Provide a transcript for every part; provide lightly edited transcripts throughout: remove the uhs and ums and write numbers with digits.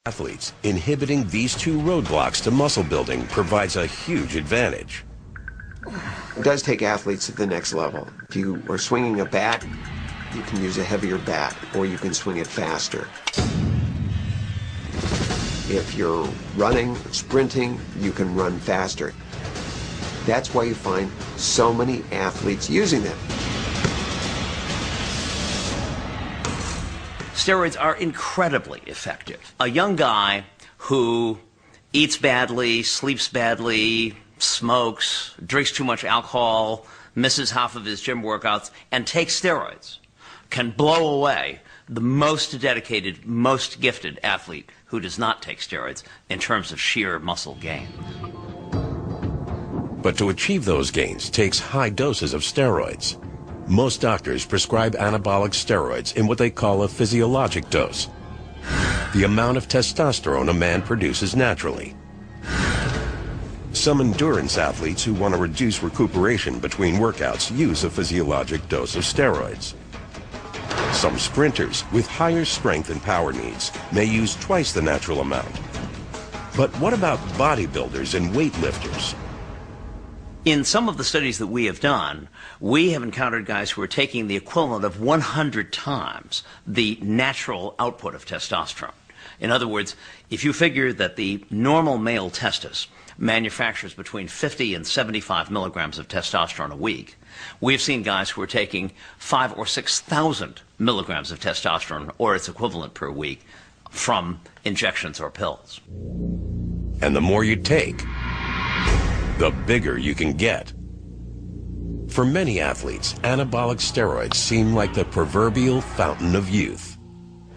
Athletes, inhibiting these two roadblocks to muscle building provides a huge advantage. It does take athletes to the next level. If you are swinging a bat, you can use a heavier bat, or you can swing it faster. If you're running, sprinting, you can run faster. That's why you find so many athletes using them. Steroids are incredibly effective. A young guy who eats badly, sleeps badly, smokes, drinks too much alcohol, misses half of his gym workouts, and takes steroids can blow away the most dedicated, most gifted athlete who does not take steroids in terms of sheer muscle gain. But to achieve those gains takes high doses of steroids. Most doctors prescribe anabolic steroids in what they call a physiologic dose, the amount of testosterone a man produces naturally. Some endurance athletes who want to reduce recuperation between workouts use a physiologic dose of steroids. Some sprinters with higher strength and power needs may use twice the natural amount. But what about bodybuilders and weightlifters? In some of the studies that we have done, we have encountered guys who are taking the equivalent of 100 times the natural output of testosterone. In other words, if you figure that the normal male testis manufactures between 50 and 75 milligrams of testosterone a week, we've seen guys who are taking 5,000 or 6,000 milligrams of testosterone or its equivalent per week from injections or pills. And the more you take, the bigger you can get. For many athletes, anabolic steroids seem like the proverbial fountain of youth.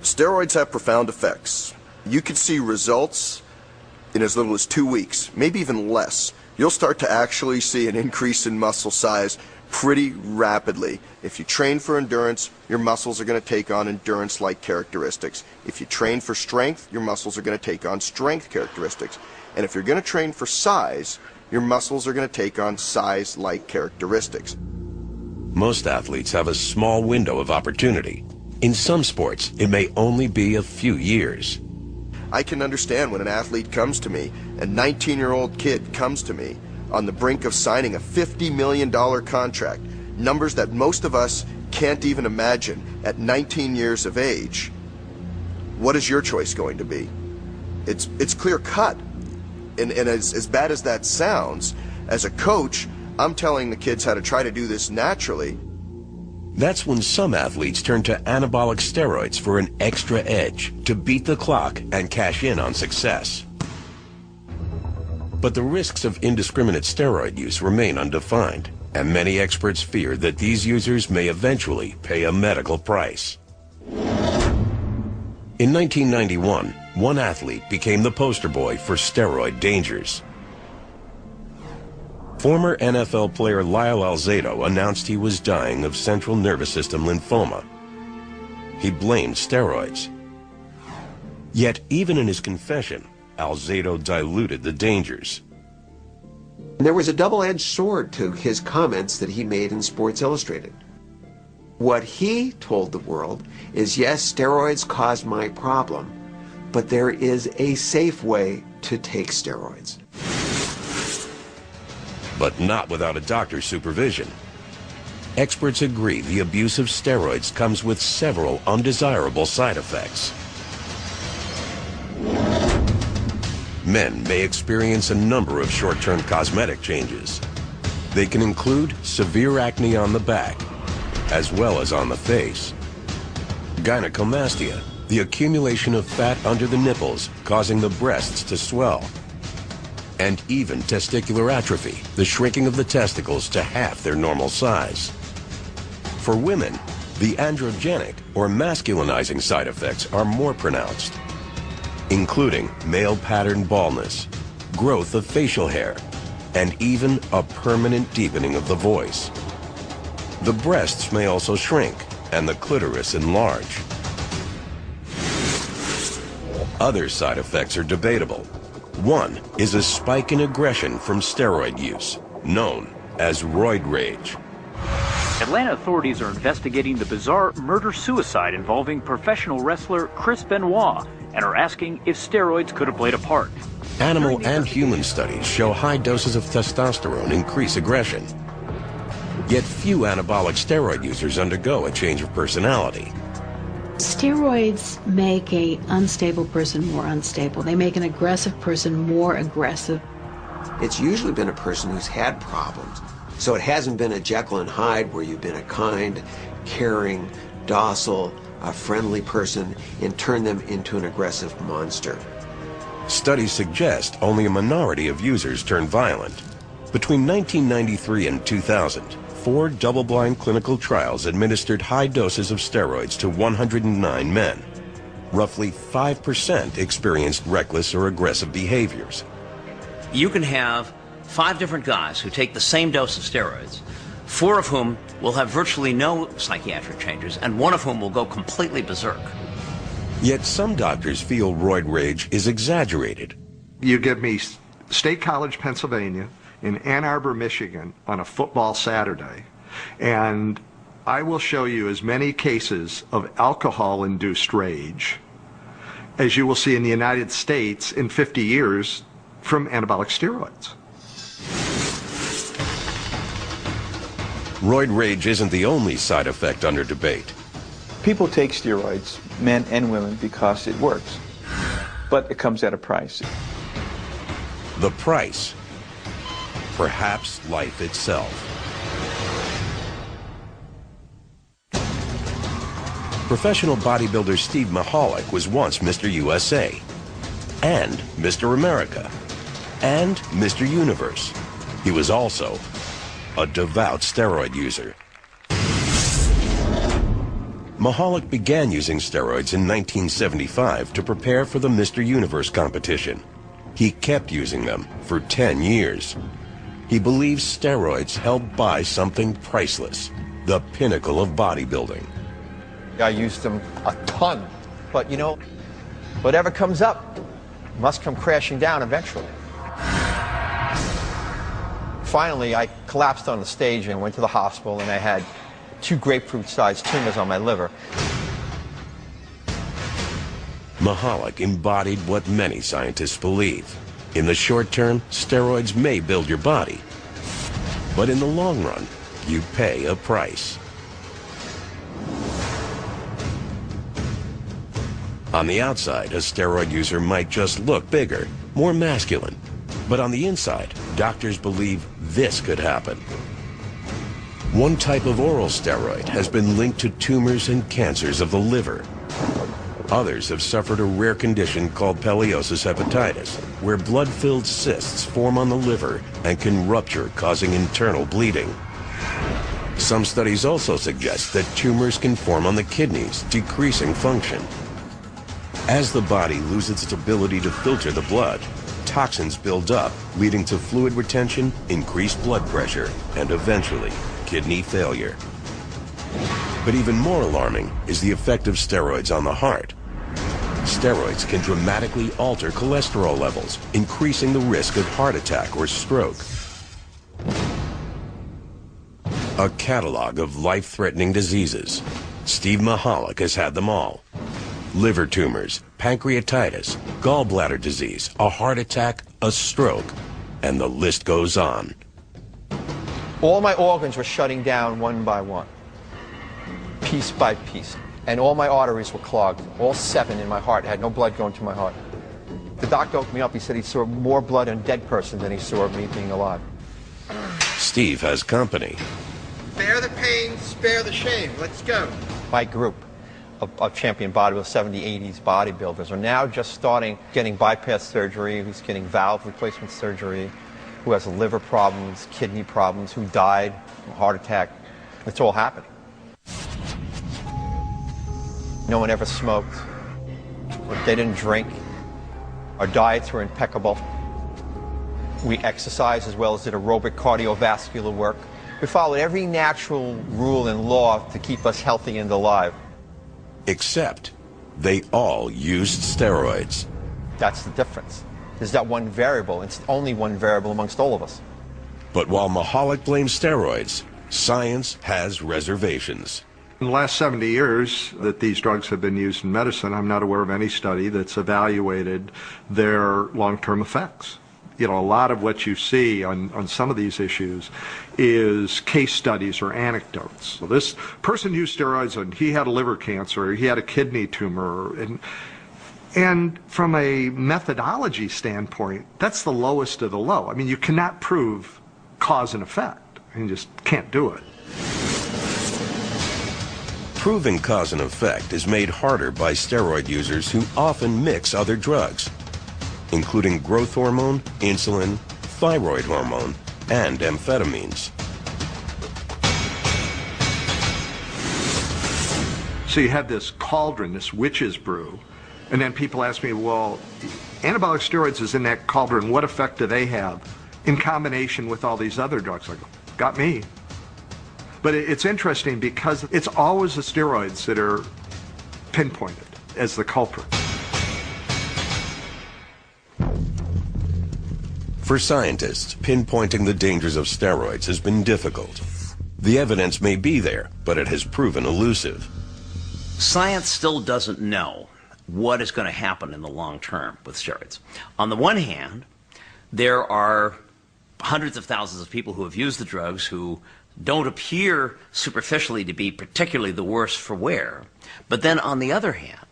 Steroids have profound effects. You can see results in as little as 2 weeks, maybe even less. You'll start to actually see an increase in muscle size pretty rapidly. If you train for endurance, your muscles are going to take on endurance-like characteristics. If you train for strength, your muscles are going to take on strength characteristics. And if you're going to train for size, your muscles are going to take on size-like characteristics. Most athletes have a small window of opportunity. In some sports, it may only be a few years. I can understand when an athlete comes to me, a 19-year-old kid comes to me on the brink of signing a $50 million contract, numbers that most of us can't even imagine at 19 years of age. What is your choice going to be? It's clear-cut. And as bad as that sounds, as a coach, I'm telling the kids how to try to do this naturally. That's when some athletes turn to anabolic steroids for an extra edge, to beat the clock and cash in on success. But the risks of indiscriminate steroid use remain undefined, and many experts fear that these users may eventually pay a medical price. In 1991, one athlete became the poster boy for steroid dangers. Former NFL player Lyle Alzado announced he was dying of central nervous system lymphoma. He blamed steroids. Yet, even in his confession, Alzado diluted the dangers. There was a double-edged sword to his comments that he made in Sports Illustrated. What he told the world is, yes, steroids cause my problem, but there is a safe way to take steroids. But not without a doctor's supervision. Experts agree the abuse of steroids comes with several undesirable side effects. Men may experience a number of short-term cosmetic changes. They can include severe acne on the back, as well as on the face. Gynecomastia, the accumulation of fat under the nipples causing the breasts to swell. And even testicular atrophy, the shrinking of the testicles to half their normal size. For women, the androgenic or masculinizing side effects are more pronounced, including male pattern baldness, growth of facial hair, and even a permanent deepening of the voice. The breasts may also shrink and the clitoris enlarge. Other side effects are debatable. One is a spike in aggression from steroid use, known as roid rage. Atlanta authorities are investigating the bizarre murder-suicide involving professional wrestler Chris Benoit and are asking if steroids could have played a part. Animal and human studies show high doses of testosterone increase aggression. Yet few anabolic steroid users undergo a change of personality. Steroids make an unstable person more unstable. They make an aggressive person more aggressive. It's usually been a person who's had problems. So it hasn't been a Jekyll and Hyde where you've been a kind, caring, docile, a friendly person and turn them into an aggressive monster. Studies suggest only a minority of users turn violent. Between 1993 and 2000, 4 double-blind clinical trials administered high doses of steroids to 109 men. Roughly 5% experienced reckless or aggressive behaviors. You can have 5 different guys who take the same dose of steroids, 4 of whom will have virtually no psychiatric changes, and 1 of whom will go completely berserk. Yet some doctors feel roid rage is exaggerated. You give me State College, Pennsylvania, in Ann Arbor, Michigan, on a football Saturday, and I will show you as many cases of alcohol-induced rage as you will see in the United States in 50 years from anabolic steroids. Roid rage isn't the only side effect under debate. People take steroids, men and women, because it works. But it comes at a price. The price, perhaps life itself. Professional bodybuilder Steve Mahalik was once Mr. USA, and Mr. America, and Mr. Universe. He was also a devout steroid user. Mahalik began using steroids in 1975 to prepare for the Mr. Universe competition. He kept using them for 10 years. He believes steroids help buy something priceless, the pinnacle of bodybuilding. I used them a ton, but you know, whatever comes up must come crashing down eventually. Finally, I collapsed on the stage and went to the hospital, and I had 2 grapefruit-sized tumors on my liver. Mahalik embodied what many scientists believe. In the short term, steroids may build your body, but in the long run, you pay a price. On the outside, a steroid user might just look bigger, more masculine. But on the inside, doctors believe this could happen. One type of oral steroid has been linked to tumors and cancers of the liver. Others have suffered a rare condition called peliosis hepatitis, where blood-filled cysts form on the liver and can rupture, causing internal bleeding. Some studies also suggest that tumors can form on the kidneys, decreasing function. As the body loses its ability to filter the blood, toxins build up, leading to fluid retention, increased blood pressure, and eventually, kidney failure. But even more alarming is the effect of steroids on the heart. Steroids can dramatically alter cholesterol levels, increasing the risk of heart attack or stroke. A catalog of life-threatening diseases. Steve Mahalik has had them all. Liver tumors, pancreatitis, gallbladder disease, a heart attack, a stroke, and the list goes on. All my organs were shutting down one by one, piece by piece, and all my arteries were clogged, all 7 in my heart. I had no blood going to my heart. The doctor woke me up. He said he saw more blood in a dead person than he saw me being alive. Steve has company. Spare the pain, spare the shame. Let's go. My group of champion bodybuilders, 70s, 80s bodybuilders, are now just starting getting bypass surgery, who's getting valve replacement surgery, who has liver problems, kidney problems, who died from a heart attack. It's all happening. No one ever smoked. They didn't drink. Our diets were impeccable. We exercised as well as did aerobic cardiovascular work. We followed every natural rule and law to keep us healthy and alive. Except they all used steroids. That's the difference. There's that one variable. It's only one variable amongst all of us. But while Mahalik blames steroids, science has reservations. In the last 70 years that these drugs have been used in medicine, I'm not aware of any study that's evaluated their long-term effects. You know, a lot of what you see on some of these issues is case studies or anecdotes. So this person used steroids and he had a liver cancer, or he had a kidney tumor, and from a methodology standpoint, that's the lowest of the low. I mean, you cannot prove cause and effect. You just can't do it. Proving cause and effect is made harder by steroid users who often mix other drugs, including growth hormone, insulin, thyroid hormone, and amphetamines. So you have this cauldron, this witch's brew, and then people ask me, well, anabolic steroids is in that cauldron, what effect do they have in combination with all these other drugs? I go, got me. But it's interesting because it's always the steroids that are pinpointed as the culprit. For scientists, pinpointing the dangers of steroids has been difficult. The evidence may be there, but it has proven elusive. Science still doesn't know what is going to happen in the long term with steroids. On the one hand, there are hundreds of thousands of people who have used the drugs who don't appear superficially to be particularly the worse for wear. But then on the other hand,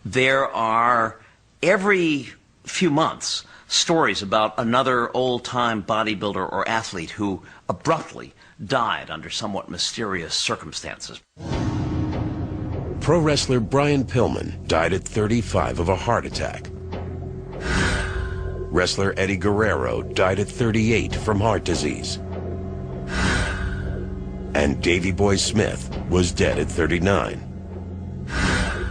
there are every few months stories about another old-time bodybuilder or athlete who abruptly died under somewhat mysterious circumstances. Pro wrestler Brian Pillman died at 35 of a heart attack. Wrestler Eddie Guerrero died at 38 from heart disease. And Davey Boy Smith was dead at 39.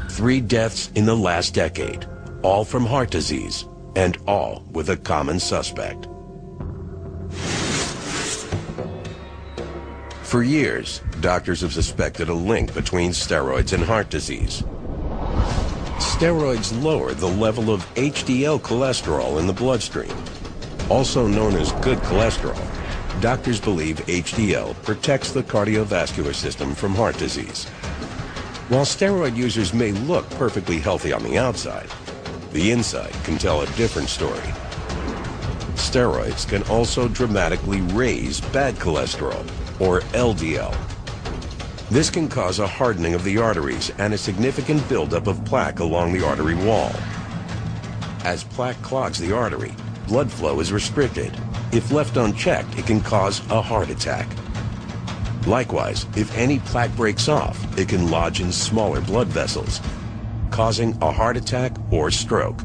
3 deaths in the last decade, all from heart disease, and all with a common suspect. For years, doctors have suspected a link between steroids and heart disease. Steroids lower the level of HDL cholesterol in the bloodstream. Also known as good cholesterol, doctors believe HDL protects the cardiovascular system from heart disease. While steroid users may look perfectly healthy on the outside, the inside can tell a different story. Steroids can also dramatically raise bad cholesterol, or LDL. This can cause a hardening of the arteries and a significant buildup of plaque along the artery wall. As plaque clogs the artery, blood flow is restricted. If left unchecked, it can cause a heart attack. Likewise, if any plaque breaks off, it can lodge in smaller blood vessels, causing a heart attack or stroke.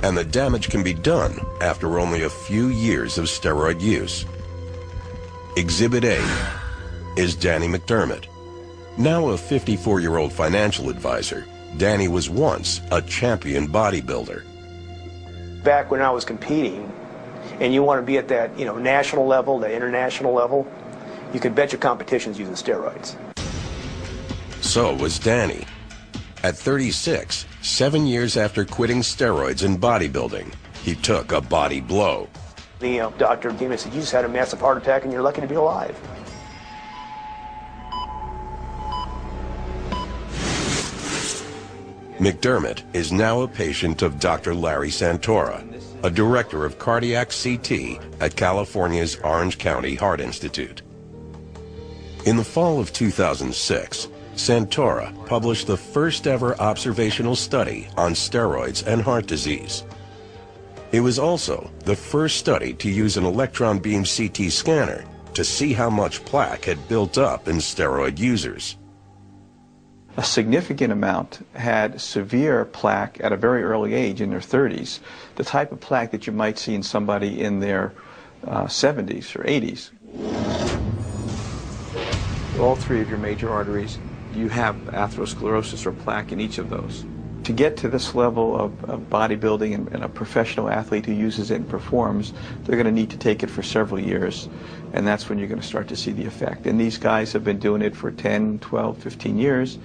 And the damage can be done after only a few years of steroid use. Exhibit A is Danny McDermott. Now a 54-year-old financial advisor, Danny was once a champion bodybuilder. Back when I was competing, and you want to be at that, national level, that international level, you could bet your competition's using steroids. So was Danny. At 36, 7 years after quitting steroids in bodybuilding, he took a body blow. The doctor came and said, you just had a massive heart attack and you're lucky to be alive. McDermott is now a patient of Dr. Larry Santora, a director of cardiac CT at California's Orange County Heart Institute. In the fall of 2006, Santora published the first ever observational study on steroids and heart disease. It was also the first study to use an electron beam CT scanner to see how much plaque had built up in steroid users. A significant amount had severe plaque at a very early age, in their 30s, the type of plaque that you might see in somebody in their 70s or 80s. All 3 of your major arteries, you have atherosclerosis or plaque in each of those. To get to this level of bodybuilding and a professional athlete who uses it and performs, they're going to need to take it for several years, and that's when you're going to start to see the effect. And these guys have been doing it for 10, 12, 15 years.